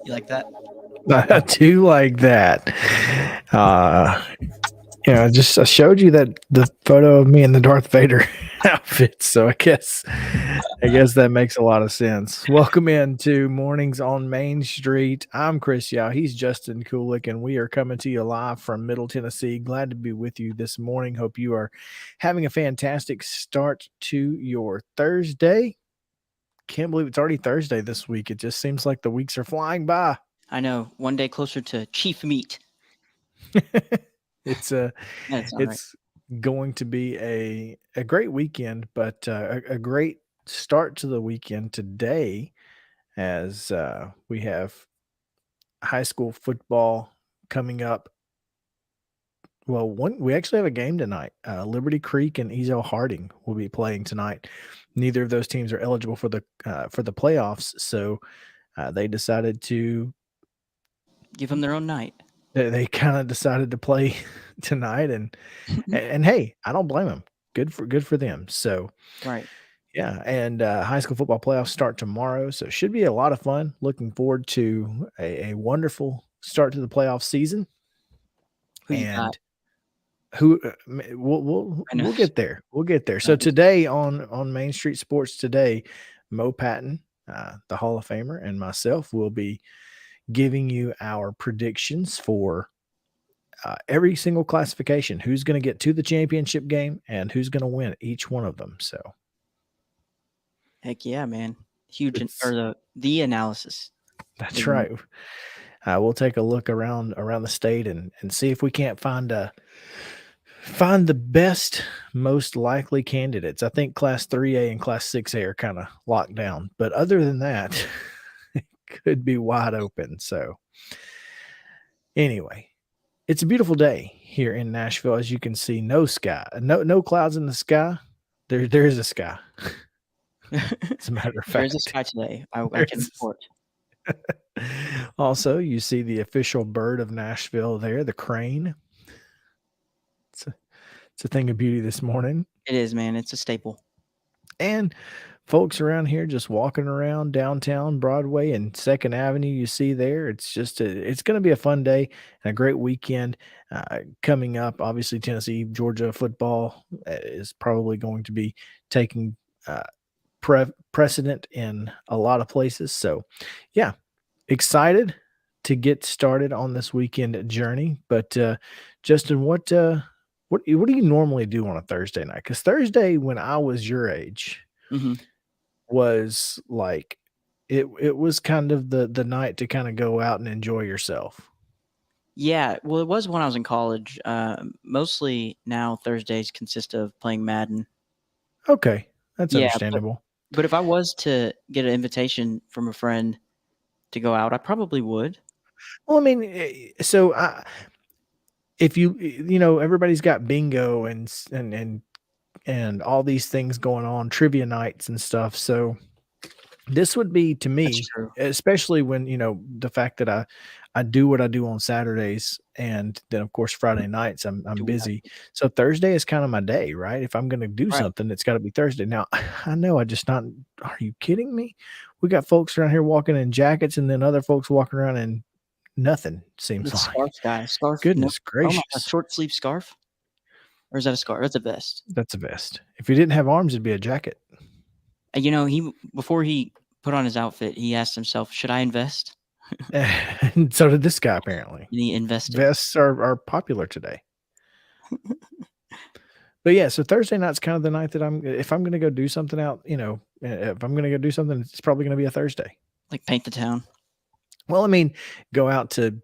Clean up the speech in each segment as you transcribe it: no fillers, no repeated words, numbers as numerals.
You like that? I do like that. Just I showed you the photo of me in the Darth Vader outfit, so I guess that makes a lot of sense. Welcome into Mornings on Main Street. I'm Chris Yao. He's Justin Kulik, and we are coming to you live from Middle Tennessee. Glad to be with you this morning. Hope you are having a fantastic start to your Thursday. Can't believe it's already Thursday this week. It just seems like the weeks are flying by. I know. One day closer to Chief Meat. It's right. going to be a great weekend, but a great start to the weekend today as we have high school football coming up. Well, we actually have a game tonight. Liberty Creek and Ezo Harding will be playing tonight. Neither of those teams are eligible for the playoffs, so they decided to give them their own night. They kind of decided to play tonight, and hey, I don't blame them. Good for them. So, right. Yeah, and high school football playoffs start tomorrow, so it should be a lot of fun. Looking forward to a wonderful start to the playoff season. Who you got? We'll get there. We'll get there. So today on Main Street Sports today, Mo Patton, the Hall of Famer, and myself will be giving you our predictions for every single classification, who's going to get to the championship game and who's going to win each one of them. So, heck yeah, man. Huge, or the analysis. That's right. We'll take a look around the state and see if we can't find the best, most likely candidates. I think Class 3A and Class 6A are kind of locked down, but other than that, it could be wide open. So anyway, it's a beautiful day here in Nashville. As you can see, no sky, no clouds in the sky. There is a sky. As a matter of fact, there's a sky today. I can report. Also, you see the official bird of Nashville there, the crane. It's a thing of beauty this morning. It is, man. It's a staple. And folks around here just walking around downtown Broadway and 2nd Avenue, you see there. It's just it's going to be a fun day and a great weekend coming up. Obviously, Tennessee, Georgia football is probably going to be taking precedent in a lot of places. So, yeah, excited to get started on this weekend journey. But Justin, what do you normally do on a Thursday night? Because Thursday, when I was your age, was like it was kind of the night to kind of go out and enjoy yourself. Yeah, well, it was when I was in college. Mostly now Thursdays consist of playing Madden. Okay, that's understandable. But if I was to get an invitation from a friend to go out, I probably would. Well, I mean, so if everybody's got bingo and all these things going on, trivia nights and stuff. So this would be, to me, especially when, the fact that I do what I do on Saturdays, and then of course Friday nights I'm busy. So Thursday is kind of my day, right? If I'm going to do something, it's got to be Thursday. Now, I know are you kidding me? We got folks around here walking in jackets and then other folks walking around in nothing, seems like. Scarf guy. Scarf. Goodness gracious. A short sleeve scarf? Or is that a scarf? That's a vest. That's a vest. If he didn't have arms, it'd be a jacket. Before he put on his outfit, he asked himself, should I invest? And so did this guy, apparently. And he invested. Vests are popular today. But yeah, so Thursday night's kind of the night that if I'm going to go do something out, if I'm going to go do something, it's probably going to be a Thursday. Like paint the town? Well, I mean, go out to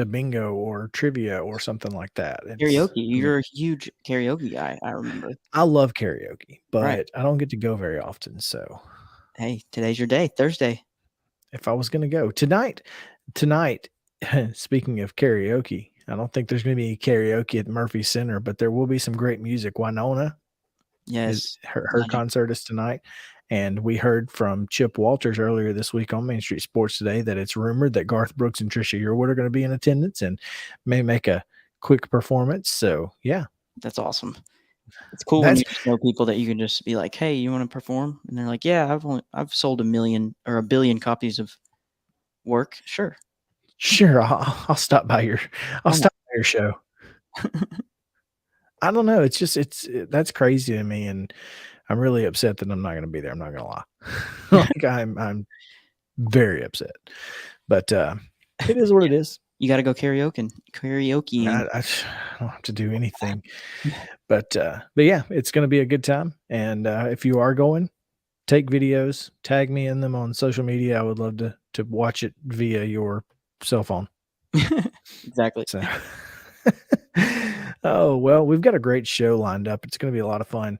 bingo or trivia or something like that. Karaoke. You're a huge karaoke guy, I remember. I love karaoke, but I don't get to go very often. So, hey, today's your day, Thursday. If I was going to go tonight, speaking of karaoke, I don't think there's going to be karaoke at Murphy Center, but there will be some great music. Winona, yes, her concert is tonight. And we heard from Chip Walters earlier this week on Main Street Sports Today that it's rumored that Garth Brooks and Trisha Yearwood are going to be in attendance and may make a quick performance. So, yeah. That's awesome. It's cool when That's you just know people that you can just be like, "Hey, you wanna perform?" And they're like, "Yeah, I've sold 1,000,000 or 1,000,000,000 copies of work. Sure. sure. I'll stop by your I'll Why not?" stop by your show. I don't know. It's just that's crazy to me, and I'm really upset that I'm not gonna be there. I'm not gonna lie. Like I'm very upset, but it is what Yeah. it is. You gotta go karaokeing. I don't have to do anything, but yeah, it's gonna be a good time. And if you are going, take videos, tag me in them on social media. I would love to watch it via your cell phone. Exactly. So, oh well, we've got a great show lined up. It's going to be a lot of fun.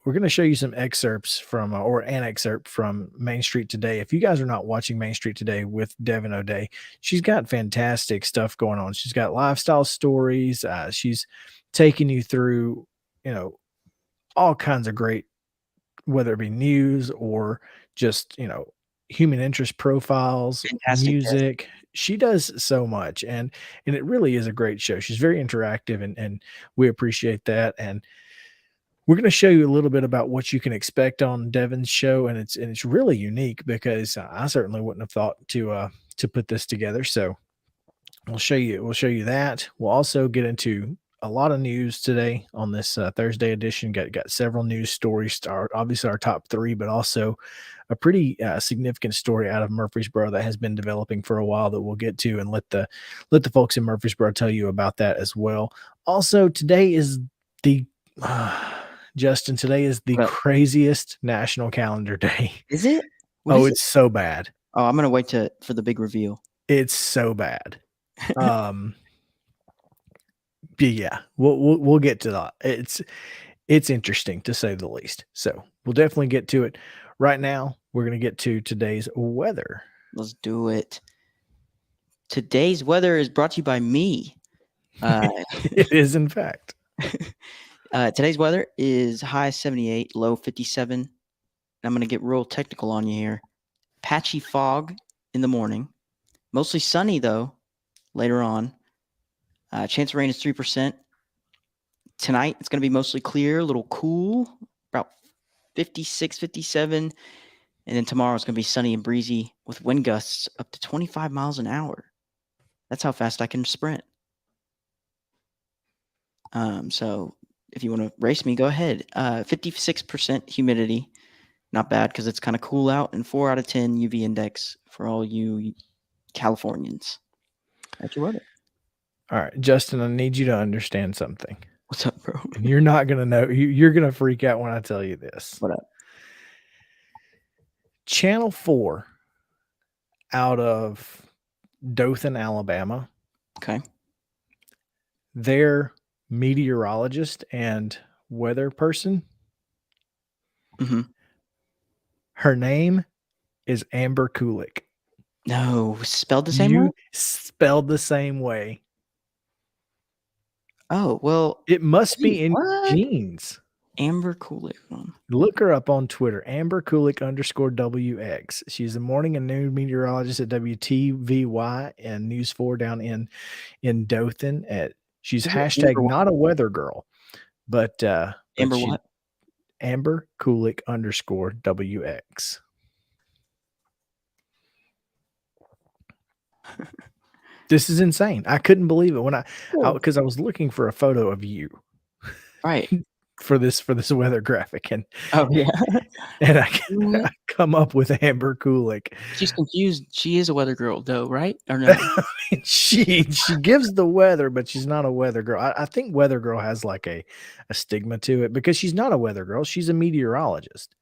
We're gonna show you some excerpts from or an excerpt from Main Street Today. If you guys are not watching Main Street Today with Devin O'Day, she's got fantastic stuff going on. She's got lifestyle stories. She's taking you through, you know, all kinds of great, whether it be news or just, human interest profiles, Fantastic guest. music. She does so much, and it really is a great show. She's very interactive, and we appreciate that. And we're going to show you a little bit about what you can expect on Devin's show, and it's really unique because I certainly wouldn't have thought to put this together. So we'll show you that. We'll also get into a lot of news today on this Thursday edition. Got several news stories. Obviously our top three, but also a pretty significant story out of Murfreesboro that has been developing for a while that we'll get to, and let the folks in Murfreesboro tell you about that as well. Also, today is the Justin. Today is the What up? craziest national calendar day. Is it? What Oh, is it? it's so bad. Oh, I'm gonna wait for the big reveal. It's so bad. Um, yeah, we'll get to that. It's interesting to say the least. So we'll definitely get to it. Right now, we're gonna get to today's weather. Let's do it. Today's weather is brought to you by me. Uh, It is, in fact. today's weather is high 78, low 57. I'm gonna get real technical on you here. Patchy fog in the morning, mostly sunny though later on. Chance of rain is 3%. Tonight it's gonna be mostly clear, a little cool, about 56, 57. And then tomorrow it's gonna be sunny and breezy with wind gusts up to 25 miles an hour. That's how fast I can sprint. So if you want to race me, go ahead. 56% humidity, not bad because it's kind of cool out, and 4 out of 10 UV index for all you Californians. That's your weather. All right, Justin, I need you to understand something. What's up, bro? And you're not gonna know. You're gonna freak out when I tell you this. What up? Channel 4 out of Dothan, Alabama, Okay. their meteorologist and weather person, Mm-hmm. her name is Amber Kulik. No, spelled the same way? You spelled the same way. Oh, well, It must wait, be in what? genes. Amber Coolick. Look her up on Twitter, Amber Kulik _WX. She's a morning and noon meteorologist at WTVY and News 4 down in Dothan. She's Is it hashtag Amber what? not a weather girl, but Amber she what? Amber Kulik _WX. This is insane. I couldn't believe it when Cool. because I was looking for a photo of you Right. for this weather graphic, and Oh, yeah. and I You know what? I come up with Amber Kulik. She's confused. She is a weather girl, though, right? Or no? She gives the weather, but she's not a weather girl. I think weather girl has like a stigma to it because she's not a weather girl. She's a meteorologist.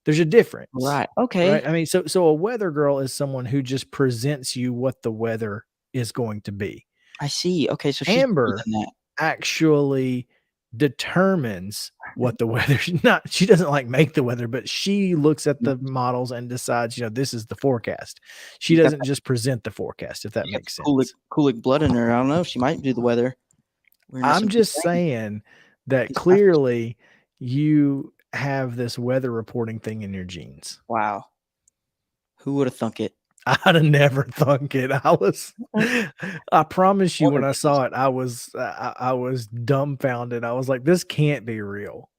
There's a difference, Right. Okay. right? I mean, so a weather girl is someone who just presents you what the weather is going to be. I see. Okay, so she's deeper Amber than that. actually determines what the weather not she doesn't like make the weather, but she looks at No, the models and decides, this is the forecast. She she's got doesn't just present the forecast, if that she got makes the Kulik sense. Kulik blood in her. I don't know. She might do the weather. We're into I'm some big just things. saying that These ciphers. clearly you have this weather reporting thing in your genes. Wow. Who would have thunk it? I'd have never thunk it. I promise you, when I Water saw it, I was dumbfounded. I was like, "This can't be real.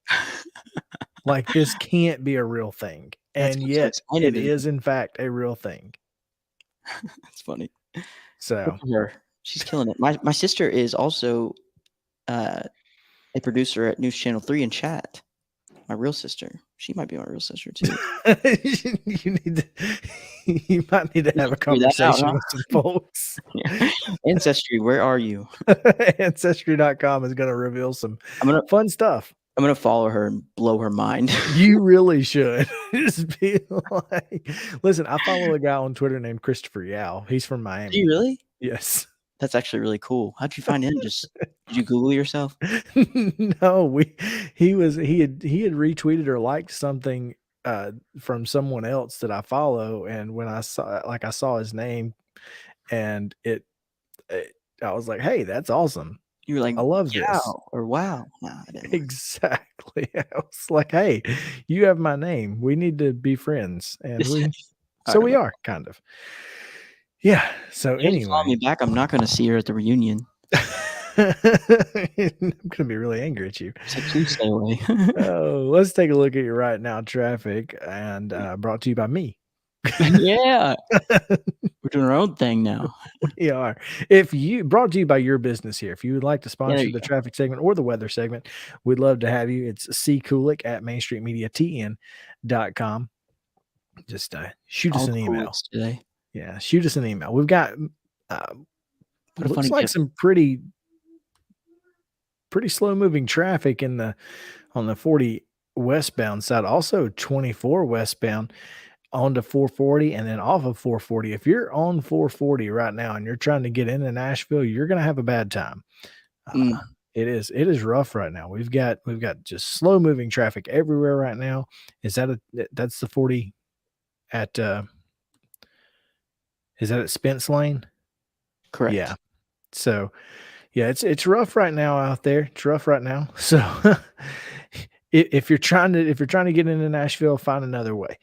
Like, this can't be a real thing." That's And what's so yet exciting it to me. is in fact a real thing. That's funny. Good So, for her. She's killing it. My sister is also uh, a producer at News Channel 3 in chat. My real sister. She might be my real sister too. you need to you might need to have a Figure that out, conversation huh? with some folks. Ancestry, where are you? Ancestry.com is gonna reveal some I'm gonna fun stuff. I'm gonna follow her and blow her mind. You really should. Just be like, listen, I follow a guy on Twitter named Christopher Yao. He's from Do you Miami. really? Yes. That's actually really cool. How'd you find him? Just did you Google yourself? No, he had retweeted or liked something from someone else that I follow, and when I saw his name, and it I was like, "Hey, that's awesome. You were like, I love this." "Yow," or "Wow." No, I didn't like Exactly. I was like, "Hey, you have my name. We need to be friends." And it. so Alright, we are kind of. Yeah. So she doesn't follow anyway, me back, I'm not gonna see her at the reunion. I'm gonna be really angry at you. So please stay away. Oh, let's take a look at your right now traffic, and brought to you by me. Yeah, we're doing our own thing now. We are. If you brought to you by your business here. If you would like to Yeah, there sponsor you the go. traffic segment or the weather segment, we'd love to have you. It's C Kulik at mainstreetmediatn.com. Just shoot us All an email. coolest today. Yeah, shoot us an email. We've got What a looks funny like gift. some pretty slow moving traffic on the 40 westbound side. Also 24 westbound onto 440 and then off of 440. If you're on 440 right now and you're trying to get into Nashville, you're going to have a bad time. Mm, It is rough right now. We've got just slow moving traffic everywhere right now. That's the 40 at is that at Spence Lane? correct. Yeah. So, yeah, it's rough right now out there. It's rough right now. So, if you're trying to get into Nashville, find another way.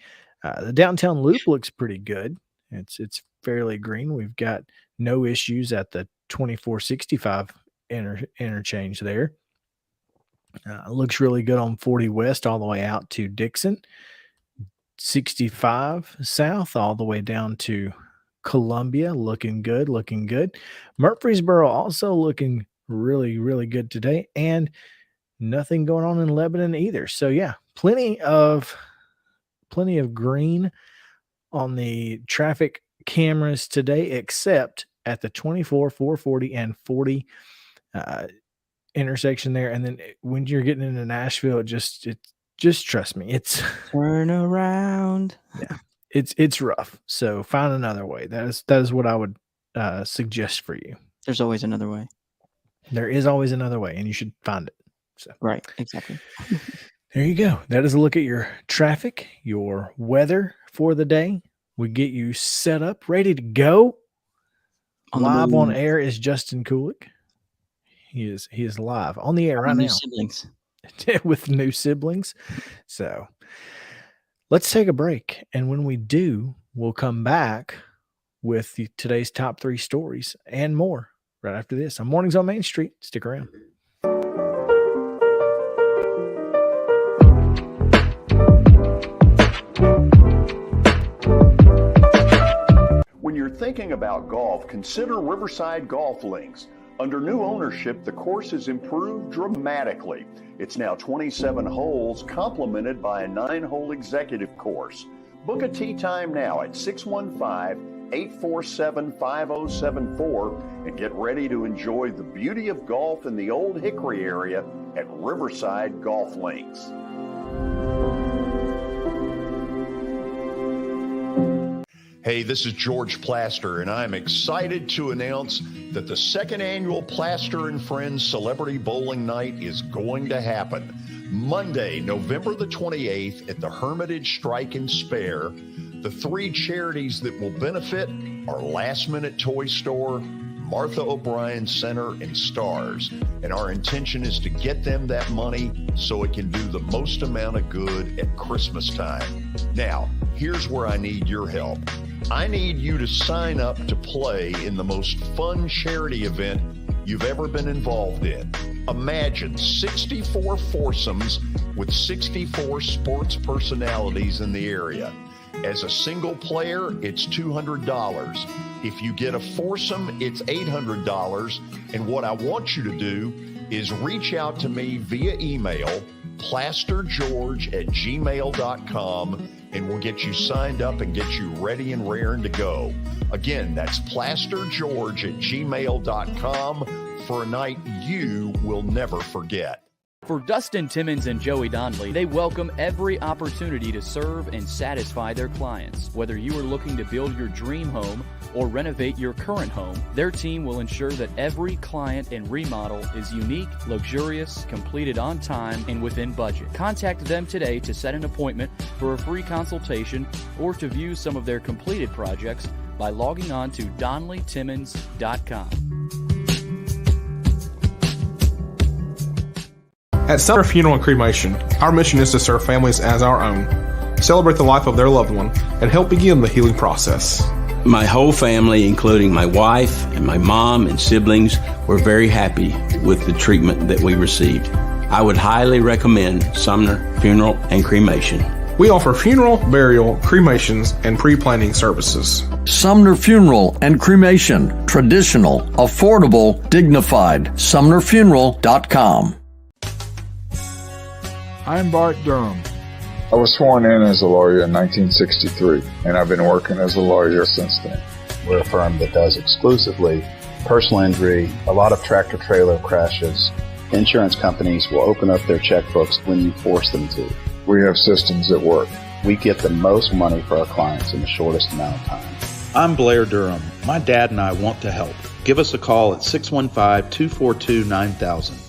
The downtown loop looks pretty good. It's fairly green. We've got no issues at the 2465 interchange there. Looks really good on 40 West all the way out to Dixon. 65 South all the way down to Columbia, looking good, looking good. Murfreesboro also looking really, really good today, and nothing going on in Lebanon either. So yeah, plenty of green on the traffic cameras today, except at the 24, 440, and 40 intersection there. And then when you're getting into Nashville, just trust me, it's Turn around. yeah, it's rough. So find another way. That is what I would suggest for you. There's always another way. There is always another way, and you should find it. So Right, exactly. there you go. That is a look at your traffic, your weather for the day. We get you set up, ready to go. On the Live on move. air is Justin Kulik. He is live on the air right New now siblings. with new siblings. So let's take a break, and when we do, we'll come back with today's top 3 stories and more right after this on Mornings on Main Street. Stick around. When you're thinking about golf, consider Riverside Golf Links. Under new ownership, the course has improved dramatically. It's now 27 holes, complemented by a 9-hole executive course. Book a tee time now at 615-847-5074 and get ready to enjoy the beauty of golf in the Old Hickory area at Riverside Golf Links. Hey, this is George Plaster, and I'm excited to announce that the second annual Plaster and Friends Celebrity Bowling Night is going to happen. Monday, November the 28th at the Hermitage Strike and Spare. The 3 charities that will benefit are Last Minute Toy Store, Martha O'Brien Center, and Stars. And our intention is to get them that money so it can do the most amount of good at Christmas time. Now, here's where I need your help. I need you to sign up to play in the most fun charity event you've ever been involved in. Imagine 64 foursomes with 64 sports personalities in the area. As a single player, it's $200. If you get a foursome, it's $800. And what I want you to do is reach out to me via email, plastergeorge@gmail.com, and we'll get you signed up and get you ready and raring to go. Again, that's plastergeorge@gmail.com for a night you will never forget. For Dustin Timmons and Joey Donnelly, they welcome every opportunity to serve and satisfy their clients. Whether you are looking to build your dream home or renovate your current home, their team will ensure that every client and remodel is unique, luxurious, completed on time, and within budget. Contact them today to set an appointment for a free consultation or to view some of their completed projects by logging on to DonnellyTimmons.com. At Sumner Funeral and Cremation, our mission is to serve families as our own, celebrate the life of their loved one, and help begin the healing process. My whole family, including my wife and my mom and siblings, were very happy with the treatment that we received. I would highly recommend Sumner Funeral and Cremation. We offer funeral, burial, cremations, and pre-planning services. Sumner Funeral and Cremation. Traditional, affordable, dignified. SumnerFuneral.com. I'm Bart Durham. I was sworn in as a lawyer in 1963, and I've been working as a lawyer since then. We're a firm that does exclusively personal injury, a lot of tractor-trailer crashes. Insurance companies will open up their checkbooks when you force them to. We have systems that work. We get the most money for our clients in the shortest amount of time. I'm Blair Durham. My dad and I want to help. Give us a call at 615-242-9000.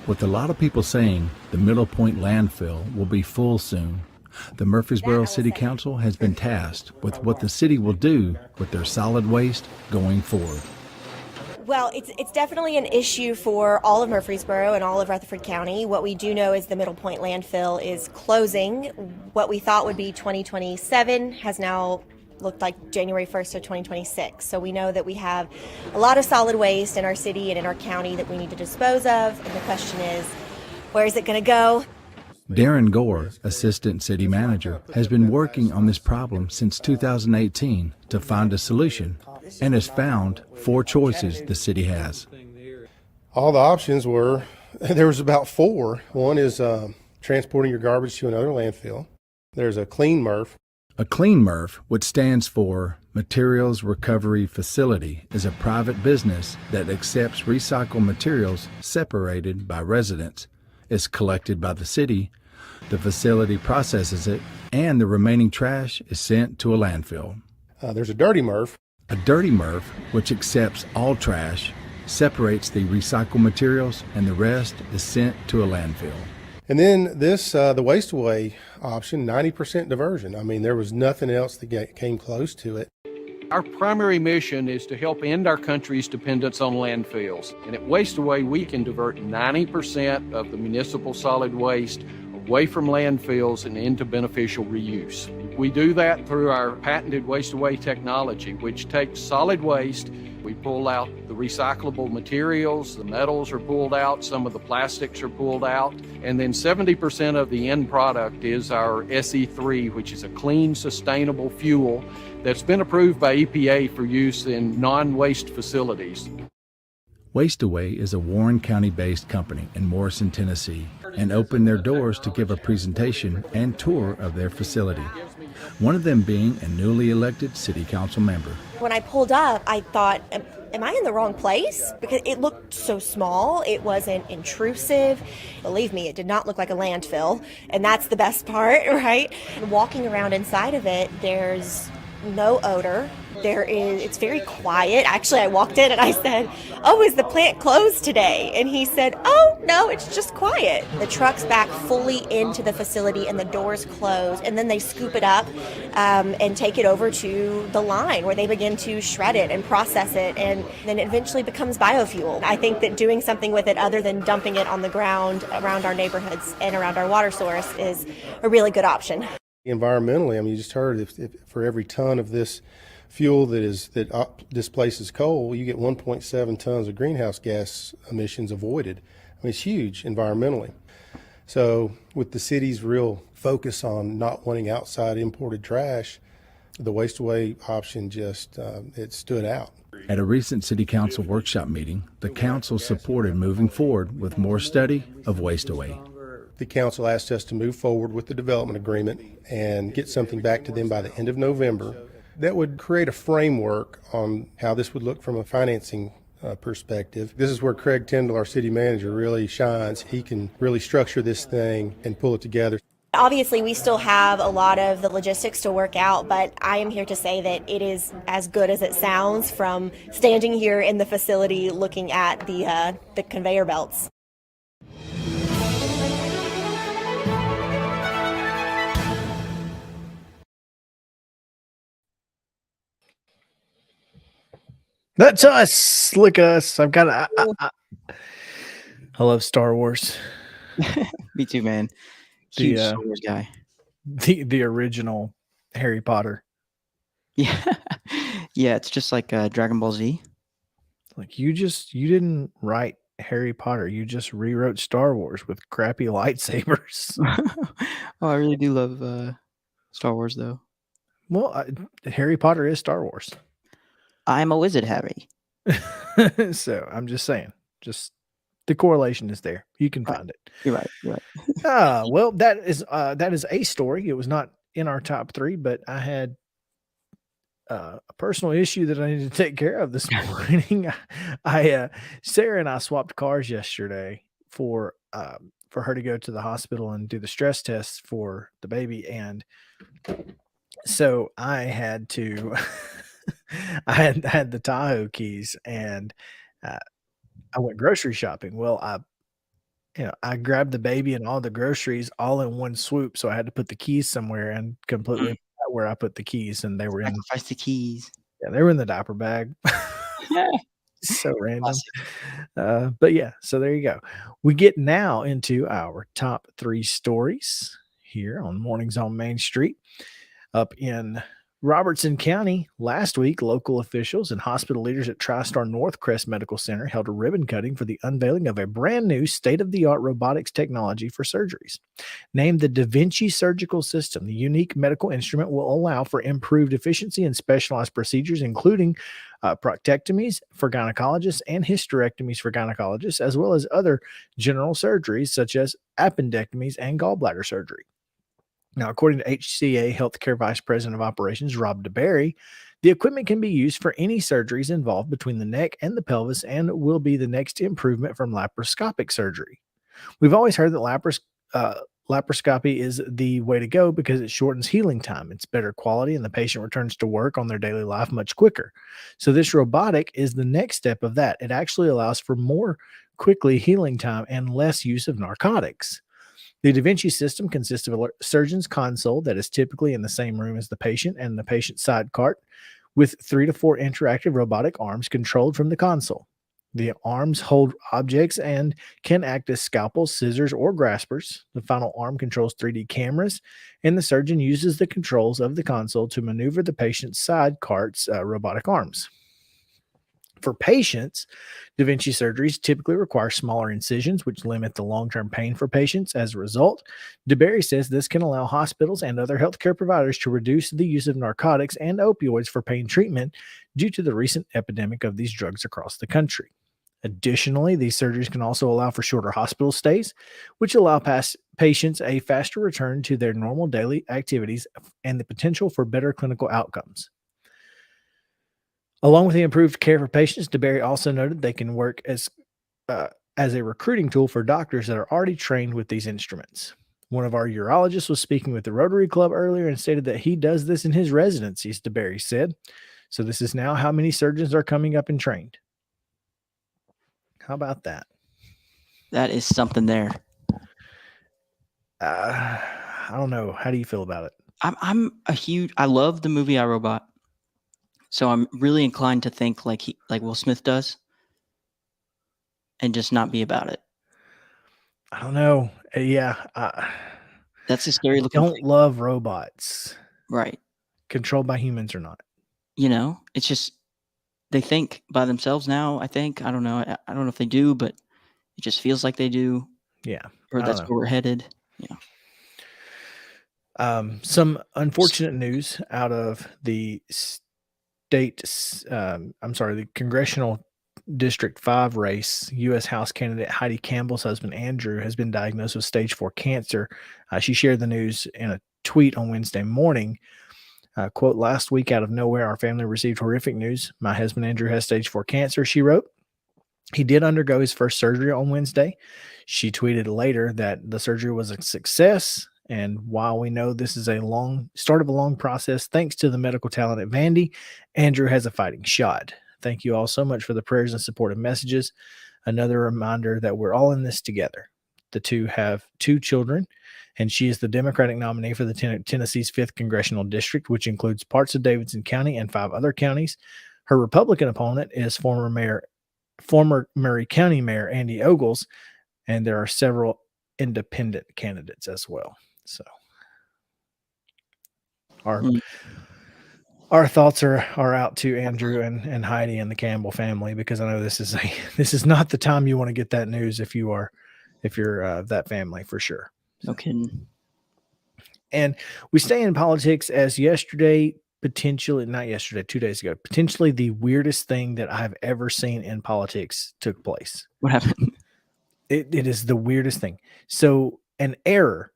With a lot of people saying the Middle Point landfill will be full soon, the Murfreesboro City Council has been tasked with what the city will do with their solid waste going forward. Well, it's definitely an issue for all of Murfreesboro and all of Rutherford County. What we do know is the Middle Point landfill is closing. What we thought would be 2027 has now looked like January 1st of 2026. So we know that we have a lot of solid waste in our city and in our county that we need to dispose of. And the question is, where is it going to go? Darren Gore, Assistant City Manager, has been working on this problem since 2018 to find a solution and has found 4 choices the city has. All the options were, there was about 4. One is transporting your garbage to another landfill. There's a clean MRF. A clean MRF, which stands for Materials Recovery Facility, is a private business that accepts recycled materials separated by residents. It's collected by the city, the facility processes it, and the remaining trash is sent to a landfill. There's a dirty MRF. A dirty MRF, which accepts all trash, separates the recycled materials, and the rest is sent to a landfill. And then this, the waste away option, 90% diversion. I mean, there was nothing else that came close to it. Our primary mission is to help end our country's dependence on landfills. And at Waste Away, we can divert 90% of the municipal solid waste away from landfills and into beneficial reuse. We do that through our patented Waste Away technology, which takes solid waste. We pull out the recyclable materials, the metals are pulled out, some of the plastics are pulled out, and then 70% of the end product is our SE3, which is a clean, sustainable fuel that's been approved by EPA for use in non-waste facilities. Waste Away is a Warren County-based company in Morrison, Tennessee, and opened their doors to give a presentation and tour of their facility, one of them being a newly elected city council member. When I pulled up, I thought, am I in the wrong place? Because it looked so small, it wasn't intrusive. Believe me, it did not look like a landfill, and that's the best part, right? And walking around inside of it, there's no odor. It's very quiet. Actually, I walked in and I said, "Oh, is the plant closed today?" And he said, "Oh, no, it's just quiet." The truck's back fully into the facility and the doors closed, and then they scoop it up and take it over to the line where they begin to shred it and process it, and then it eventually becomes biofuel. I think that doing something with it other than dumping it on the ground around our neighborhoods and around our water source is a really good option. Environmentally, I mean, you just heard if for every ton of this fuel that displaces coal, you get 1.7 tons of greenhouse gas emissions avoided. I mean, it's huge environmentally. So with the city's real focus on not wanting outside imported trash, the waste away option just it stood out. At a recent City Council workshop meeting, the Council supported moving forward with more study of waste away. The Council asked us to move forward with the development agreement and get something back to them by the end of November that would create a framework on how this would look from a financing perspective. This is where Craig Tyndall, our city manager, really shines. He can really structure this thing and pull it together. Obviously, we still have a lot of the logistics to work out, but I am here to say that it is as good as it sounds from standing here in the facility looking at the conveyor belts. That's us. Look at us. I've got I love Star Wars. Me too, man. The, Huge Star Wars guy. The original Harry Potter. Yeah. Yeah, it's just like Dragon Ball Z. Like you didn't write Harry Potter. You just rewrote Star Wars with crappy lightsabers. Oh, I really do love Star Wars, though. Well, Harry Potter is Star Wars. I'm a wizard, Harry. So I'm just saying, just the correlation is there. You can find it. You're right. You're right. Well, that is a story. It was not in our top 3, but I had a personal issue that I needed to take care of this morning. Sarah and I swapped cars yesterday for her to go to the hospital and do the stress tests for the baby, and so I had to. I had the Tahoe keys, and I went grocery shopping. Well, I grabbed the baby and all the groceries all in one swoop, so I had to put the keys somewhere and completely forgot where I put the keys, and they were in Sacrifice the keys. Yeah, they were in the diaper bag. So random. But yeah, so there you go. We get now into our top 3 stories here on Mornings on Main Street. Up in Robertson County, last week, local officials and hospital leaders at TriStar Northcrest Medical Center held a ribbon cutting for the unveiling of a brand new state-of-the-art robotics technology for surgeries. Named the Da Vinci Surgical System, the unique medical instrument will allow for improved efficiency in specialized procedures, including proctectomies for gynecologists and hysterectomies for gynecologists, as well as other general surgeries such as appendectomies and gallbladder surgery. Now, according to HCA Healthcare Vice President of Operations, Rob DeBerry, the equipment can be used for any surgeries involved between the neck and the pelvis and will be the next improvement from laparoscopic surgery. We've always heard that laparoscopy is the way to go because it shortens healing time. It's better quality and the patient returns to work on their daily life much quicker. So this robotic is the next step of that. It actually allows for more quickly healing time and less use of narcotics. The Da Vinci system consists of a surgeon's console that is typically in the same room as the patient and the patient's side cart, with 3 to 4 interactive robotic arms controlled from the console. The arms hold objects and can act as scalpels, scissors, or graspers. The final arm controls 3D cameras, and the surgeon uses the controls of the console to maneuver the patient's side cart's robotic arms. For patients, Da Vinci surgeries typically require smaller incisions, which limit the long-term pain for patients. As a result, DeBerry says this can allow hospitals and other healthcare providers to reduce the use of narcotics and opioids for pain treatment due to the recent epidemic of these drugs across the country. Additionally, these surgeries can also allow for shorter hospital stays, which allow patients a faster return to their normal daily activities and the potential for better clinical outcomes. Along with the improved care for patients, DeBerry also noted they can work as a recruiting tool for doctors that are already trained with these instruments. One of our urologists was speaking with the Rotary Club earlier and stated that he does this in his residencies, DeBerry said. So this is now how many surgeons are coming up and trained. How about that? That is something there. I don't know. How do you feel about it? I love the movie iRobot. So I'm really inclined to think like Will Smith does and just not be about it. I don't know. Yeah. That's a scary looking don't thing. love robots. Right. Controlled by humans or not. It's just they think by themselves now, I think. I don't know. I don't know if they do, but it just feels like they do. Yeah. Or that's where we're headed. Yeah. Some unfortunate news out of the the Congressional District 5 race. U.S. House candidate Heidi Campbell's husband, Andrew, has been diagnosed with stage 4 cancer. She shared the news in a tweet on Wednesday morning. Quote, "Last week, out of nowhere, our family received horrific news. My husband, Andrew, has stage 4 cancer," she wrote. He did undergo his first surgery on Wednesday. She tweeted later that the surgery was a success. And while we know this is a start of a long process, thanks to the medical talent at Vandy, Andrew has a fighting shot. Thank you all so much for the prayers and supportive messages. Another reminder that we're all in this together. The two have 2 children, and she is the Democratic nominee for the Tennessee's 5th Congressional District, which includes parts of Davidson County and 5 other counties. Her Republican opponent is former Murray County Mayor Andy Ogles, and there are several independent candidates as well. So our thoughts are out to Andrew and Heidi and the Campbell family, because I know this is not the time you want to get that news if you're that family, for sure. No kidding. And we stay in politics, as 2 days ago, potentially the weirdest thing that I've ever seen in politics took place. What happened? It is the weirdest thing. So an error,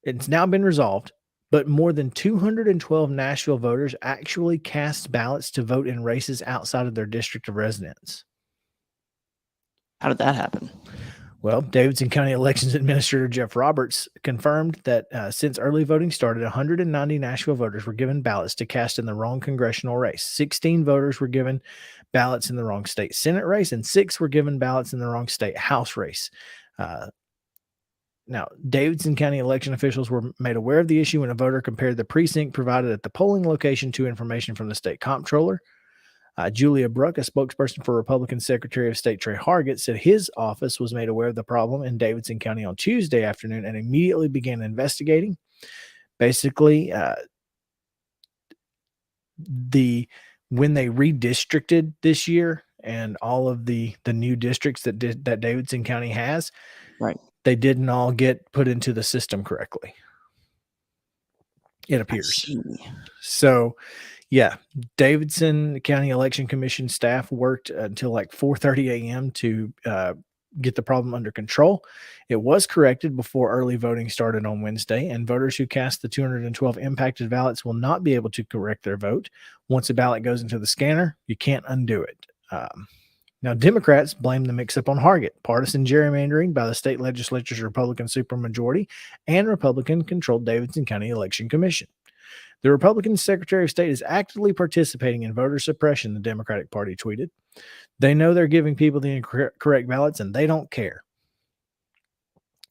it's now been resolved, but more than 212 Nashville voters actually cast ballots to vote in races outside of their district of residence. How did that happen? Well, Davidson County Elections Administrator Jeff Roberts confirmed that since early voting started, 190 Nashville voters were given ballots to cast in the wrong congressional race. 16 voters were given ballots in the wrong state Senate race, and 6 were given ballots in the wrong state House race. Now, Davidson County election officials were made aware of the issue when a voter compared the precinct provided at the polling location to information from the state comptroller. Julia Bruck, a spokesperson for Republican Secretary of State Trey Hargett, said his office was made aware of the problem in Davidson County on Tuesday afternoon and immediately began investigating. Basically, when they redistricted this year and all of the new districts that Davidson County has, right, they didn't all get put into the system correctly, it appears. So, yeah, Davidson County Election Commission staff worked until like 4:30 a.m. to get the problem under control. It was corrected before early voting started on Wednesday, and voters who cast the 212 impacted ballots will not be able to correct their vote. Once a ballot goes into the scanner, you can't undo it. Now, Democrats blame the mix-up on Hargett, partisan gerrymandering by the state legislature's Republican supermajority and Republican-controlled Davidson County Election Commission. The Republican Secretary of State is actively participating in voter suppression, the Democratic Party tweeted. They know they're giving people the incorrect ballots, and they don't care.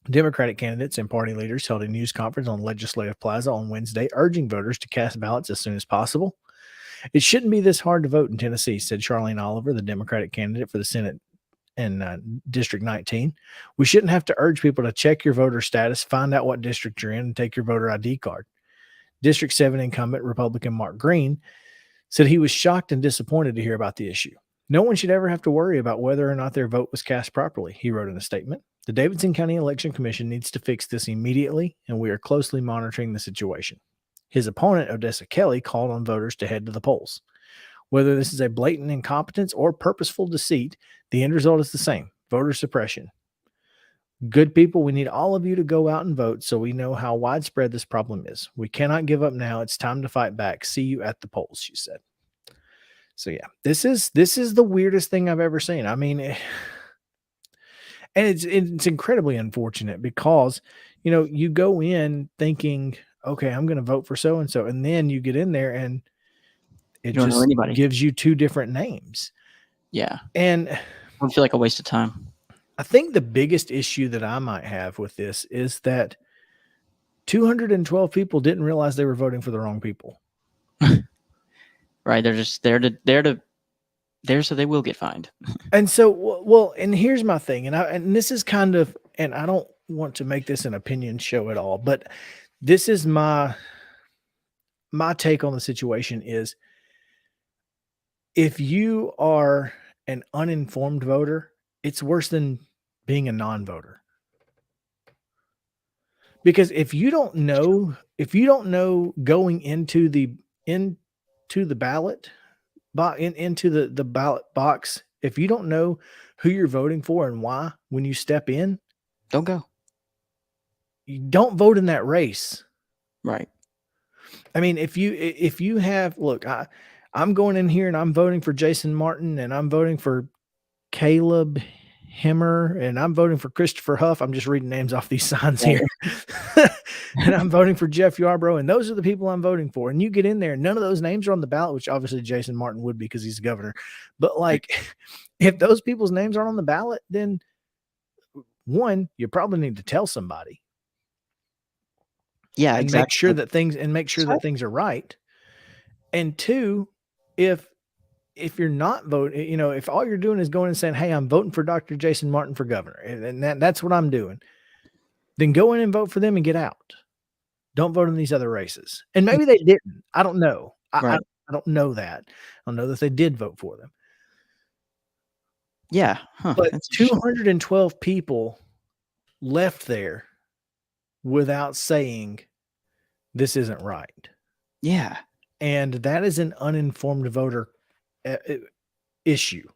Democratic candidates and party leaders held a news conference on Legislative Plaza on Wednesday, urging voters to cast ballots as soon as possible. "It shouldn't be this hard to vote in Tennessee," said Charlene Oliver, the Democratic candidate for the Senate in District 19. "We shouldn't have to urge people to check your voter status, find out what district you're in, and take your voter ID card." District 7 incumbent Republican Mark Green said he was shocked and disappointed to hear about the issue. "No one should ever have to worry about whether or not their vote was cast properly," he wrote in a statement. "The Davidson County Election Commission needs to fix this immediately, and we are closely monitoring the situation." His opponent, Odessa Kelly, called on voters to head to the polls. Whether this is a blatant incompetence or purposeful deceit, the end result is the same: voter suppression. "Good people, we need all of you to go out and vote so we know how widespread this problem is. We cannot give up now. It's time to fight back. See you at the polls," she said. So yeah, this is the weirdest thing I've ever seen. I mean, and it's incredibly unfortunate because, you go in thinking, okay, I'm going to vote for so-and-so. And then you get in there and It You don't know just anybody. gives you two different names. Yeah. And I feel like a waste of time. I think the biggest issue that I might have with this is that 212 people didn't realize they were voting for the wrong people. Right. They're just there so they will get fined. And so, well, and here's my thing, and this is kind of, and I don't want to make this an opinion show at all, but this is my take on the situation is, if you are an uninformed voter, it's worse than being a non-voter. Because if you don't know going into the ballot into the ballot box, if you don't know who you're voting for and why when you step in, don't go. You don't vote in that race. Right. I mean, if you have, look, I'm going in here and I'm voting for Jason Martin and I'm voting for Caleb Himmer and I'm voting for Christopher Huff. I'm just reading names off these signs here. And I'm voting for Jeff Yarbrough, and those are the people I'm voting for. And you get in there, none of those names are on the ballot, which obviously Jason Martin would be because he's governor. But like, if those people's names aren't on the ballot, then one, you probably need to tell somebody. Yeah, and exactly. Make sure that things are right. And two, if you're not voting, if all you're doing is going and saying, "Hey, I'm voting for Dr. Jason Martin for governor," and that's what I'm doing, then go in and vote for them and get out. Don't vote in these other races. And maybe they didn't. I don't know. I don't know that. I know that they did vote for them. Yeah. But 212 people left there without saying this isn't right. Yeah. And that is an uninformed voter issue.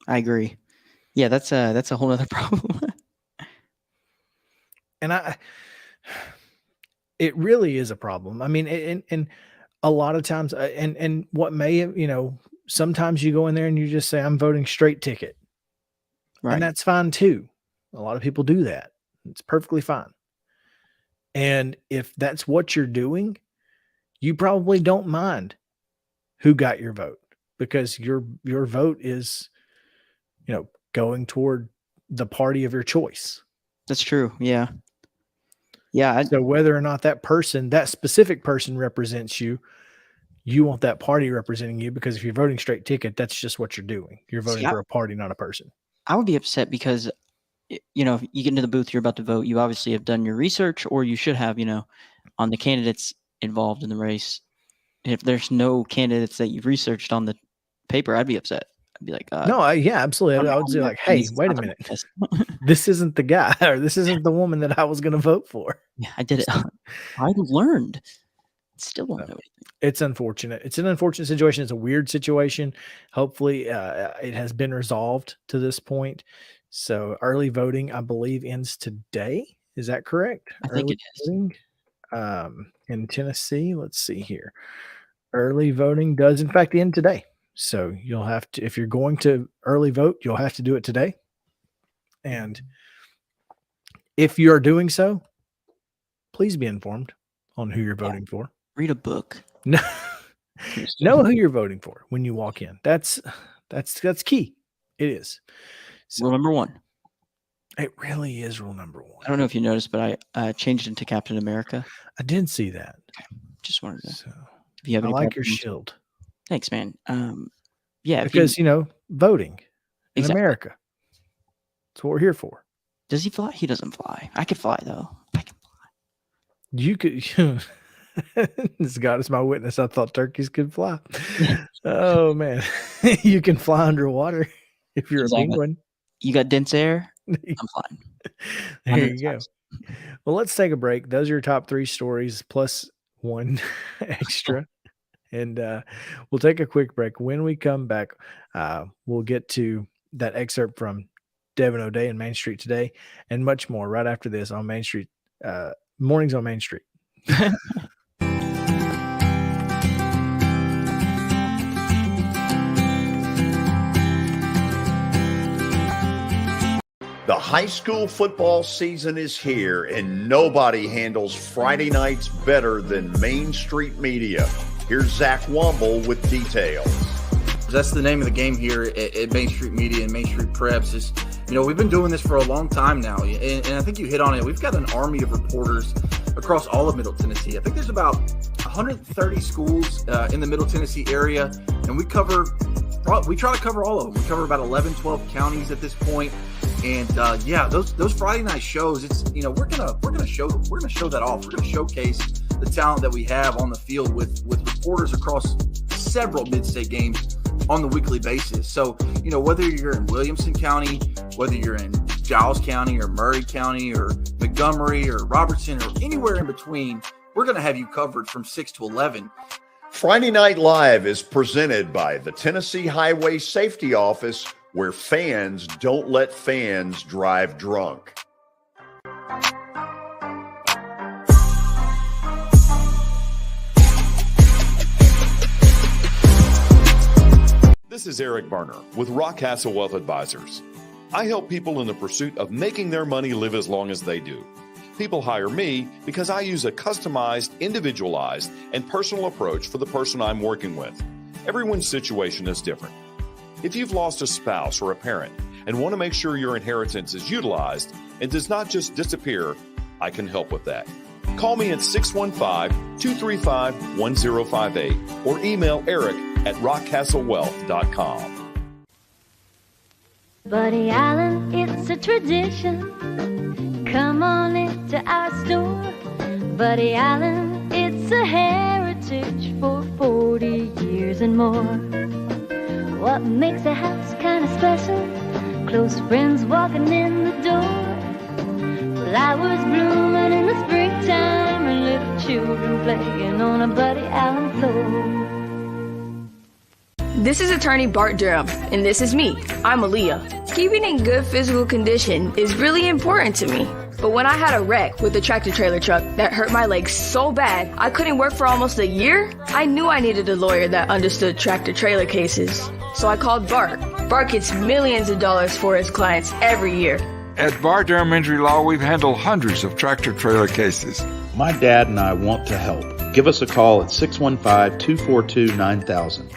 I agree. Yeah, that's a whole other problem. And it really is a problem. I mean, and a lot of times, and what may, sometimes you go in there and you just say, "I'm voting straight ticket." Right. And that's fine too. A lot of people do that. It's perfectly fine. And if that's what you're doing, you probably don't mind who got your vote, because your vote is, going toward the party of your choice. That's true. Yeah. Yeah. So whether or not that specific person represents you, you want that party representing you, because if you're voting straight ticket, that's just what you're doing. You're voting for a party, not a person. I would be upset because, if you get into the booth, you're about to vote, you obviously have done your research, or you should have, on the candidates involved in the race. And if there's no candidates that you've researched on the paper, I'd be upset. I'd be like, no, yeah, absolutely. I would say like, "Hey, wait a minute. This isn't the guy, or this isn't the woman that I was going to vote for." Yeah, I did it. I learned. Still don't know anything. It's unfortunate. It's an unfortunate situation. It's a weird situation. Hopefully it has been resolved to this point. So early voting, I believe, ends today. Is that correct? I think it is. In Tennessee, let's see here. Early voting does in fact end today. So you'll have to, if you're going to early vote, you'll have to do it today. And if you are doing so, please be informed on who you're voting for. Read a book. Know who you're voting for when you walk in. That's key. It is. So, rule number 1. It really is rule number 1. I don't know if you noticed, but I changed into Captain America. I did see that. Okay. Just wanted to. So, if you have I any like your questions. shield. Thanks, man. Yeah, because voting in America. That's what we're here for. Does he fly? He doesn't fly. I could fly though. I can fly. You could. As God is my witness, I thought turkeys could fly. Oh man, you can fly underwater if you're a penguin. You got dense air. I'm flying. There you go. Well, let's take a break. Those are your top 3 stories plus 1 extra. And we'll take a quick break. When we come back, we'll get to that excerpt from Devin O'Day and Main Street Today and much more right after this on Main Street, Mornings on Main Street. The high school football season is here, and nobody handles Friday nights better than Main Street Media. Here's Zach Womble with details. That's the name of the game here at Main Street Media and Main Street Preps is, we've been doing this for a long time now. And I think you hit on it. We've got an army of reporters across all of Middle Tennessee. I think there's about 130 schools in the Middle Tennessee area. And we try to cover all of them. We cover about 11, 12 counties at this point. And those Friday night shows, it's, we're gonna show that off. We're gonna showcase the talent that we have on the field with reporters across several mid-state games on the weekly basis. So, whether you're in Williamson County, whether you're in Giles County or Murray County or Montgomery or Robertson or anywhere in between, we're going to have you covered from 6 to 11. Friday Night Live is presented by the Tennessee Highway Safety Office, where fans don't let fans drive drunk. This is Eric Berner with Rockcastle Wealth Advisors. I help people in the pursuit of making their money live as long as they do. People hire me because I use a customized, individualized, and personal approach for the person I'm working with. Everyone's situation is different. If you've lost a spouse or a parent and want to make sure your inheritance is utilized and does not just disappear, I can help with that. Call me at 615-235-1058 or email eric@rockcastlewealth.com. Buddy Allen, it's a tradition. Come on into our store. Buddy Allen, it's a heritage for 40 years and more. What makes a house kind of special? Close friends walking in the door. Flowers blooming in the springtime and little children playing on a Buddy Allen floor. This is attorney Bart Durham, and this is me. I'm Aaliyah. Keeping in good physical condition is really important to me. But when I had a wreck with the tractor trailer truck that hurt my legs so bad I couldn't work for almost a year, I knew I needed a lawyer that understood tractor trailer cases. So I called Bart. Bart gets millions of dollars for his clients every year. At Bart Durham Injury Law, we've handled hundreds of tractor trailer cases. My dad and I want to help. Give us a call at 615-242-9000.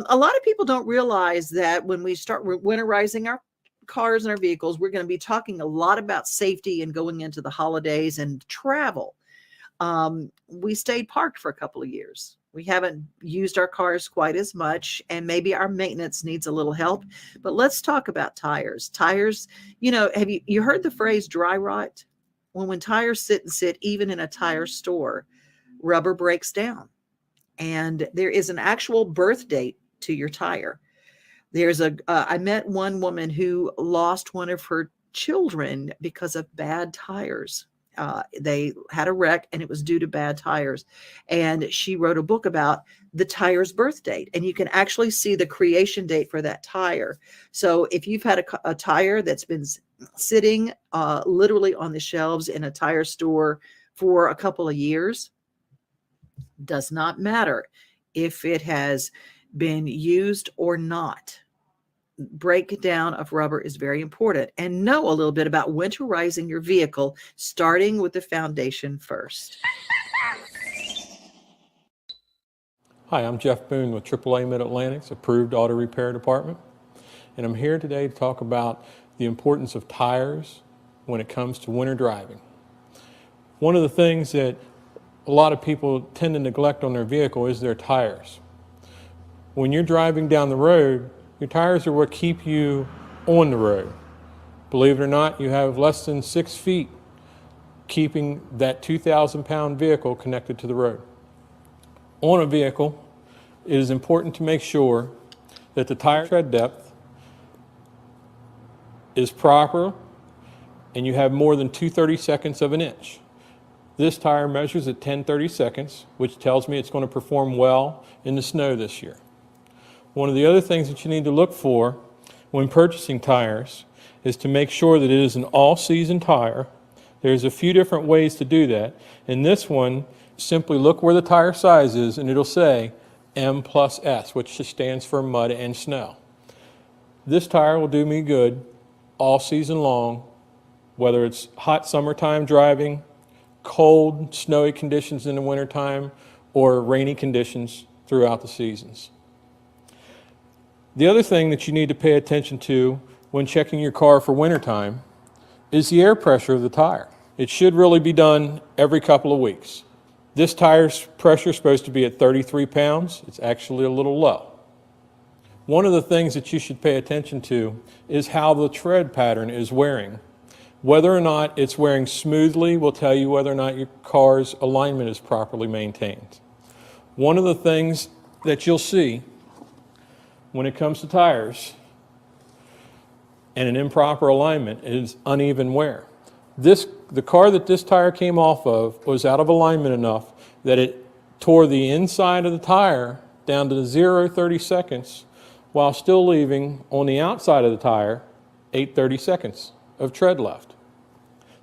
A lot of people don't realize that when we start winterizing our cars and our vehicles, we're going to be talking a lot about safety and going into the holidays and travel. We stayed parked for a couple of years. We haven't used our cars quite as much, and maybe our maintenance needs a little help. But let's talk about tires. Tires, have you heard the phrase dry rot? When tires sit even in a tire store, rubber breaks down. And there is an actual birth date to your tire. I met one woman who lost one of her children because of bad tires. They had a wreck and it was due to bad tires. And she wrote a book about the tire's birth date. And you can actually see the creation date for that tire. So if you've had a tire that's been sitting literally on the shelves in a tire store for a couple of years, does not matter if it has been used or not. Breakdown of rubber is very important. And know a little bit about winterizing your vehicle, starting with the foundation first. Hi, I'm Jeff Boone with AAA Mid-Atlantic's Approved Auto Repair Department. And I'm here today to talk about the importance of tires when it comes to winter driving. One of the things that a lot of people tend to neglect on their vehicle is their tires. When you're driving down the road, your tires are what keep you on the road. Believe it or not, you have less than 6 feet keeping that 2,000-pound vehicle connected to the road. On a vehicle, it is important to make sure that the tire tread depth is proper and you have more than 2/32 of an inch. This tire measures at 10/30 seconds, which tells me it's going to perform well in the snow this year. One of the other things that you need to look for when purchasing tires is to make sure that it is an all-season tire. There's a few different ways to do that. In this one, simply look where the tire size is and it'll say M+S, which stands for mud and snow. This tire will do me good all season long, whether it's hot summertime driving, cold, snowy conditions in the wintertime, or rainy conditions throughout the seasons. The other thing that you need to pay attention to when checking your car for wintertime is the air pressure of the tire. It should really be done every couple of weeks. This tire's pressure is supposed to be at 33 pounds. It's actually a little low. One of the things that you should pay attention to is how the tread pattern is wearing. Whether or not it's wearing smoothly will tell you whether or not your car's alignment is properly maintained. One of the things that you'll see when it comes to tires and an improper alignment is uneven wear. The car that this tire came off of was out of alignment enough that it tore the inside of the tire down to 0-30 seconds while still leaving on the outside of the tire 8-30 seconds of tread left.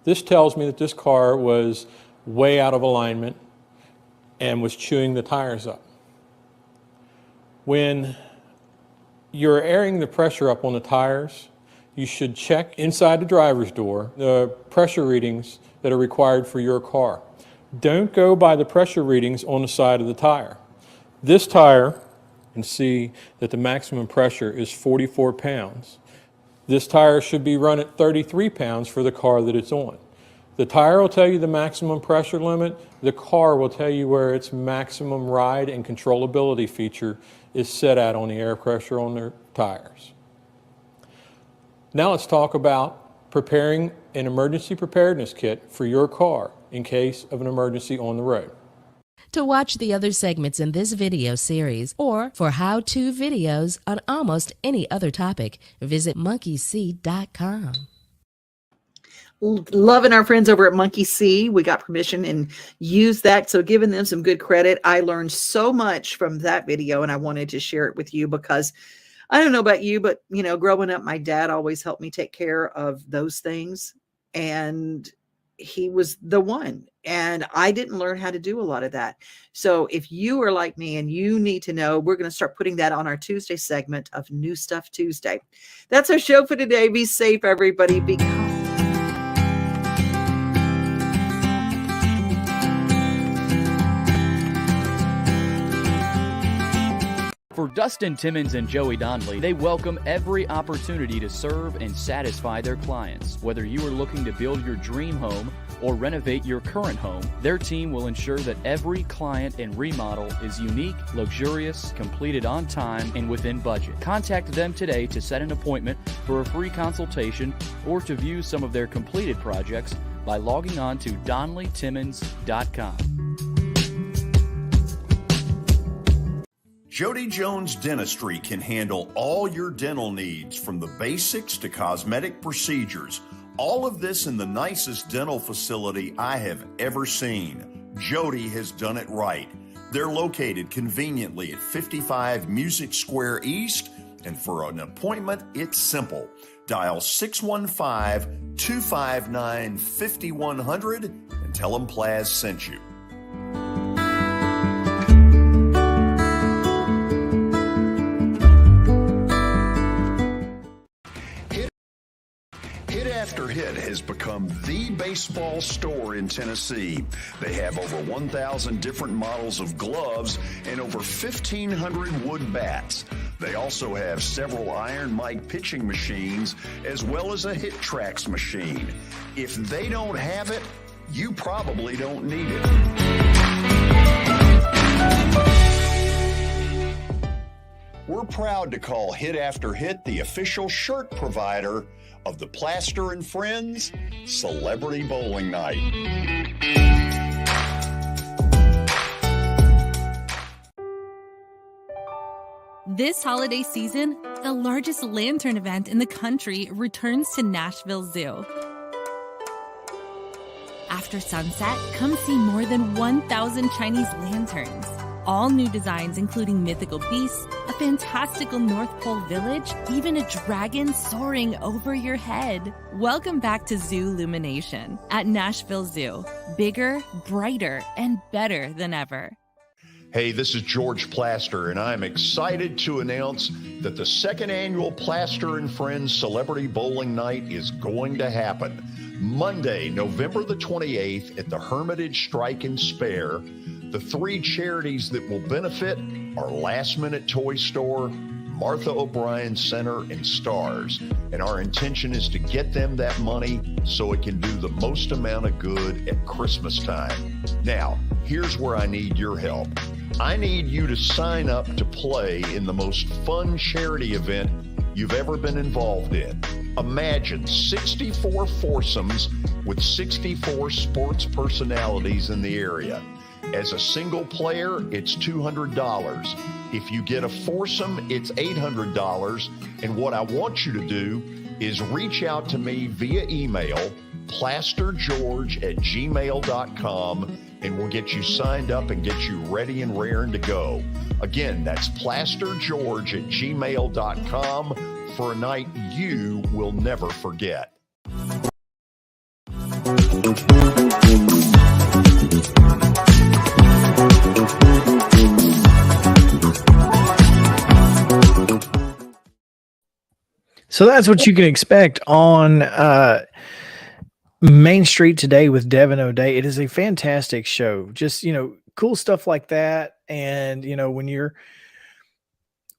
This tells me that this car was way out of alignment and was chewing the tires up. When you're airing the pressure up on the tires, you should check inside the driver's door the pressure readings that are required for your car. Don't go by the pressure readings on the side of the tire. This tire, you can see that the maximum pressure is 44 pounds. This tire should be run at 33 pounds for the car that it's on. The tire will tell you the maximum pressure limit. The car will tell you where its maximum ride and controllability feature is set at on the air pressure on their tires. Now let's talk about preparing an emergency preparedness kit for your car in case of an emergency on the road. To watch the other segments in this video series or for how-to videos on almost any other topic, visit monkeyseed.com. Loving our friends over at Monkey See. We got permission and used that, so giving them some good credit. I learned so much from that video, and I wanted to share it with you because I don't know about you, but growing up, my dad always helped me take care of those things, and he was the one, and I didn't learn how to do a lot of that. So if you are like me and you need to know, we're going to start putting that on our Tuesday segment of New Stuff Tuesday. That's our show for today. Be safe, everybody. Be kind. For Dustin Timmons and Joey Donnelly, they welcome every opportunity to serve and satisfy their clients. Whether you are looking to build your dream home or renovate your current home, their team will ensure that every client and remodel is unique, luxurious, completed on time, and within budget. Contact them today to set an appointment for a free consultation or to view some of their completed projects by logging on to DonnellyTimmons.com. Jody Jones Dentistry can handle all your dental needs, from the basics to cosmetic procedures. All of this in the nicest dental facility I have ever seen. Jody has done it right. They're located conveniently at 55 Music Square East, and for an appointment, it's simple. Dial 615-259-5100 and tell them Plaz sent you. After Hit has become the baseball store in Tennessee. They have over 1,000 different models of gloves and over 1,500 wood bats. They also have several Iron Mike pitching machines as well as a Hit Tracks machine. If they don't have it, you probably don't need it. We're proud to call Hit After Hit the official shirt provider of the Plaster and Friends Celebrity Bowling Night. This holiday season, the largest lantern event in the country returns to Nashville Zoo. After sunset, come see more than 1,000 Chinese lanterns. All new designs, including mythical beasts, a fantastical North Pole village, even a dragon soaring over your head. Welcome back to Zoo Illumination at Nashville Zoo. Bigger, brighter, and better than ever. Hey, this is George Plaster, and I'm excited to announce that the second annual Plaster and Friends Celebrity Bowling Night is going to happen Monday, November the 28th at the Hermitage Strike and Spare. The three charities that will benefit are Last Minute Toy Store, Martha O'Brien Center, and Stars. And our intention is to get them that money so it can do the most amount of good at Christmas time. Now, here's where I need your help. I need you to sign up to play in the most fun charity event you've ever been involved in. Imagine 64 foursomes with 64 sports personalities in the area. As a single player, it's $200. If you get a foursome, it's $800. And what I want you to do is reach out to me via email, plastergeorge@gmail.com, and we'll get you signed up and get you ready and raring to go. Again, that's plastergeorge@gmail.com for a night you will never forget. So that's what you can expect on Main Street today with Devin O'Day. It is a fantastic show. Just, cool stuff like that. And,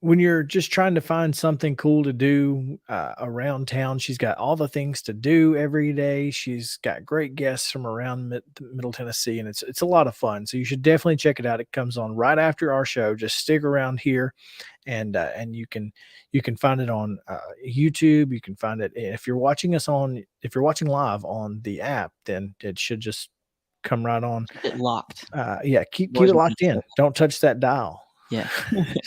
when you're just trying to find something cool to do around town, she's got all the things to do every day. She's got great guests from around Middle Tennessee, and it's a lot of fun. So you should definitely check it out. It comes on right after our show. Just stick around here, and you can find it on YouTube. You can find it if you're watching live on the app, then it should just come right on. Keep it locked. Keep it locked in. Don't touch that dial. Yeah.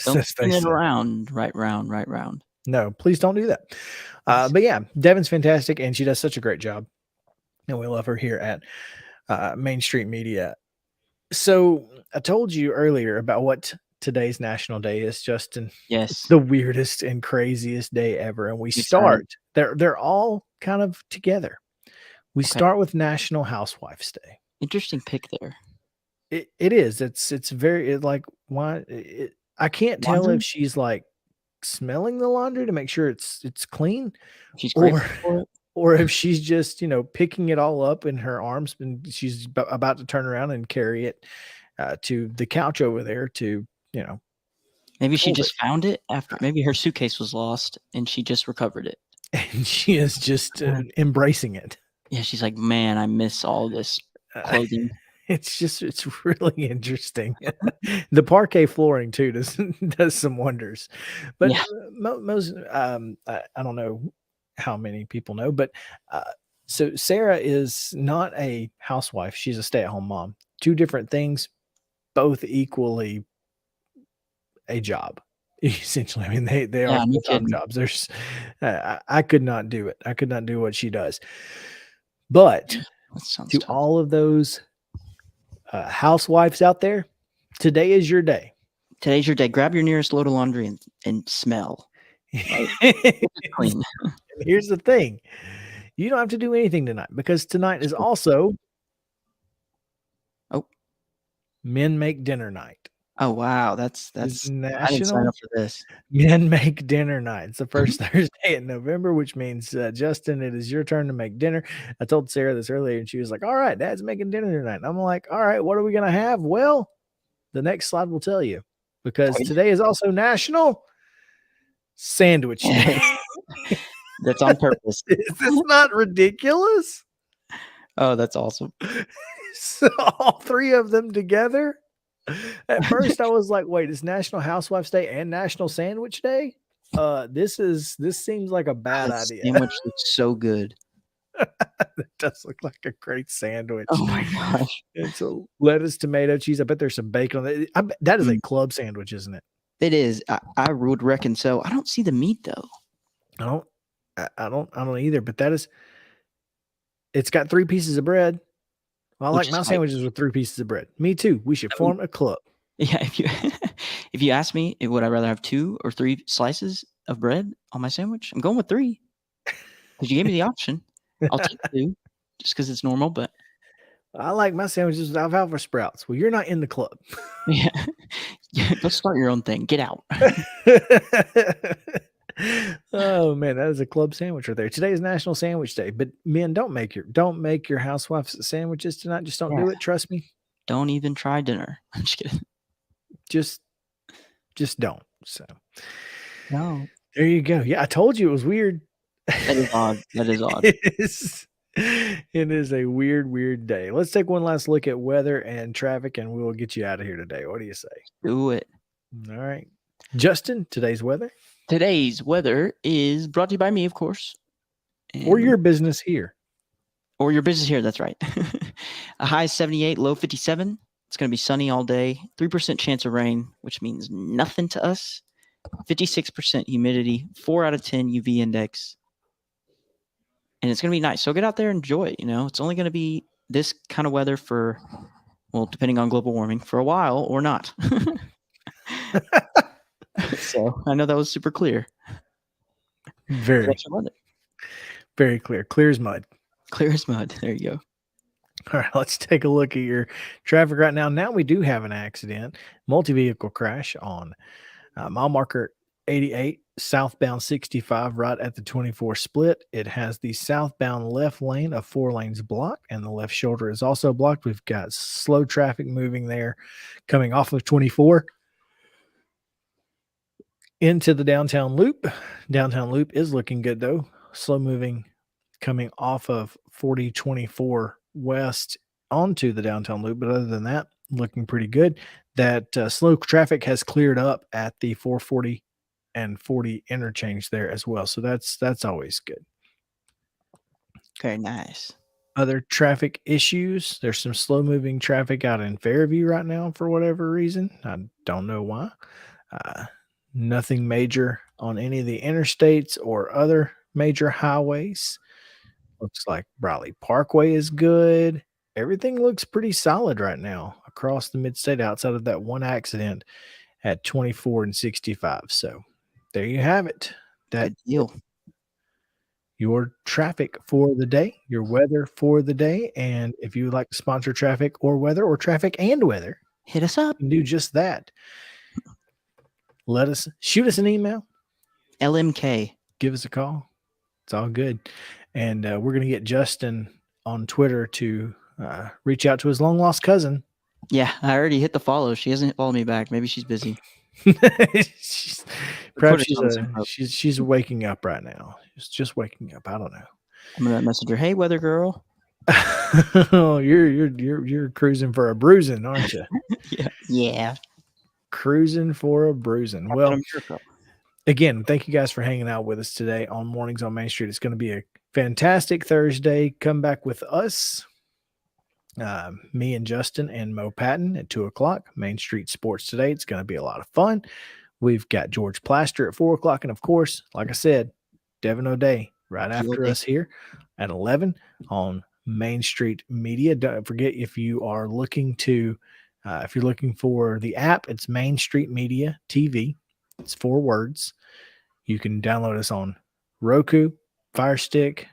Don't spin it around, right round. No, please don't do that. But yeah, Devin's fantastic, and she does such a great job. And we love her here at Main Street Media. So I told you earlier about what today's National Day is, Justin. Yes. It's the weirdest and craziest day ever. And we start, they're all kind of together. We start with National Housewives Day. Interesting pick there. It is. It's very why I can't tell if she's like smelling the laundry to make sure it's clean, she's grateful for it, or if she's just picking it all up in her arms and she's about to turn around and carry it to the couch over there to maybe she just found it after maybe her suitcase was lost and she just recovered it and she is just embracing it. Yeah, she's like, man, I miss all this clothing. It's really interesting. The parquet flooring too does some wonders. But most I don't know how many people know, but so Sarah is not a housewife. She's a stay-at-home mom. Two different things, both equally a job. Essentially, I mean they are full-time jobs. There's I could not do it. I could not do what she does. But to all of those housewives out there, today is your day. Today's your day. Grab your nearest load of laundry and smell. Right? Clean. Here's the thing. You don't have to do anything tonight because tonight is also Men Make Dinner Night. Oh wow, that's National I didn't sign up for this. Men Make Dinner Night. It's the first Thursday in November, which means Justin, it is your turn to make dinner. I told Sarah this earlier, and she was like, "All right, Dad's making dinner tonight." And I'm like, "All right, what are we gonna have?" Well, the next slide will tell you, because today is also National Sandwich Day. That's on purpose. Is this not ridiculous? Oh, that's awesome. So all three of them together. At first, I was like, "Wait, it's National Housewives Day and National Sandwich Day." This seems like a bad idea. Sandwich looks so good. It does look like a great sandwich. Oh my gosh! It's a lettuce, tomato, cheese. I bet there's some bacon on it. That is a club sandwich, isn't it? It is. I would reckon so. I don't see the meat though. I don't either. But that is. It's got 3 pieces of bread. Well, I which like is my hype. sandwiches with 3 pieces of bread. Me too. We should form a club. Yeah, if you ask me, would I rather have 2 or 3 slices of bread on my sandwich? I'm going with 3 because you gave me the option. I'll take 2 just because it's normal, but I like my sandwiches with alfalfa sprouts. Well, you're not in the club. yeah, go start your own thing. Get out. Oh man, that is a club sandwich right there. Today is National Sandwich Day, but men, don't make your housewives sandwiches tonight. Just don't Yeah. do it. Trust me. Don't even try dinner. I'm just kidding. Just don't. So No. there you go. Yeah, I told you it was weird. That is odd. That is odd. It is a weird day. Let's take one last look at weather and traffic, and we will get you out of here today. What do you say? Do it. All right. Justin, today's weather? Today's weather is brought to you by me, of course. Or your business here. Or your business here, that's right. A high 78, low 57. It's going to be sunny all day. 3% chance of rain, which means nothing to us. 56% humidity, 4 out of 10 UV index. And it's going to be nice. So get out there and enjoy it. It's only going to be this kind of weather for, well, depending on global warming, for a while or not. So I know that was super clear. Very clear. Clear as mud. Clear as mud. There you go. All right, let's take a look at your traffic right now. Now we do have an accident, multi-vehicle crash on mile marker 88, southbound 65, right at the 24 split. It has the southbound left lane of 4 lanes blocked, and the left shoulder is also blocked. We've got slow traffic moving there, coming off of 24 into the downtown loop. Downtown loop is looking good though. Slow moving coming off of 4024 west onto the downtown loop. But other than that, looking pretty good. That slow traffic has cleared up at the 440 and 40 interchange there as well. So that's always good. Very nice. Other traffic issues. There's some slow moving traffic out in Fairview right now for whatever reason. I don't know why. Nothing major on any of the interstates or other major highways. Looks like Briley Parkway is good. Everything looks pretty solid right now across the mid-state outside of that one accident at 24 and 65. So there you have it. That good deal. Your traffic for the day, your weather for the day. And if you would like to sponsor traffic or weather or traffic and weather, hit us up. You can do just that. Shoot us an email. LMK. Give us a call. It's all good. And we're going to get Justin on Twitter to reach out to his long lost cousin. Yeah, I already hit the follow. She hasn't followed me back. Maybe she's busy. Perhaps she's waking up right now. She's just waking up. I don't know. I'm gonna message her. Hey, weather girl. Oh, you're cruising for a bruising, aren't you? Yeah. Cruising for a bruising. Well, again, thank you guys for hanging out with us today on Mornings on Main Street. It's going to be a fantastic Thursday. Come back with us, me and Justin and Mo Patton at 2:00. Main Street Sports Today. It's going to be a lot of fun. We've got George Plaster at 4:00, and of course, like I said, Devin O'Day right after us here at 11 on Main Street Media. Don't forget, if you are looking to if you're looking for the app, it's Main Street Media TV. It's 4 words. You can download us on Roku, Fire Stick,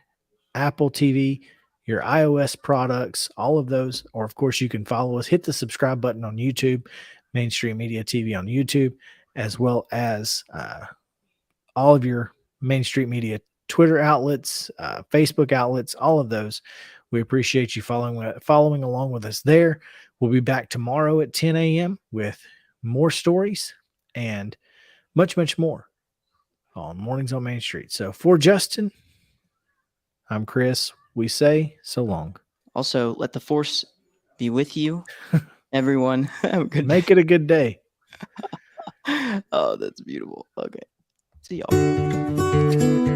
Apple TV, your iOS products, all of those. Or, of course, you can follow us. Hit the subscribe button on YouTube, Main Street Media TV on YouTube, as well as all of your Main Street Media Twitter outlets, Facebook outlets, all of those. We appreciate you following along with us there. We'll be back tomorrow at 10 a.m. with more stories and much, much more on Mornings on Main Street. So for Justin, I'm Chris. We say so long. Also, let the force be with you, everyone. Have a good Make it a good day. Oh, that's beautiful. Okay. See y'all.